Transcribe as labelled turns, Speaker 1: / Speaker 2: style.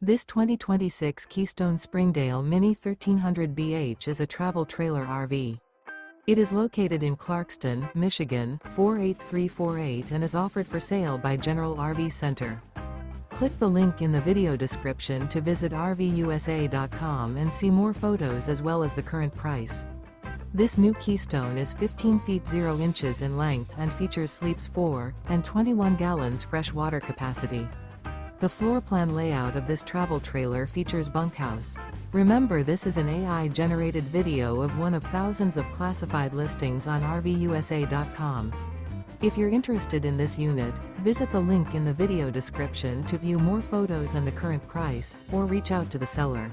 Speaker 1: This 2026 Keystone Springdale Mini 1300 BH is a travel trailer RV. It is located in Clarkston, Michigan, 48348 and is offered for sale by General RV Center. Click the link in the video description to visit RVUSA.com and see more photos as well as the current price. This new Keystone is 15 feet 0 inches in length and features sleeps 4 and 21 gallons fresh water capacity. The floor plan layout of this travel trailer features bunkhouse. Remember, this is an AI-generated video of one of thousands of classified listings on RVUSA.com. If you're interested in this unit, visit the link in the video description to view more photos and the current price, or reach out to the seller.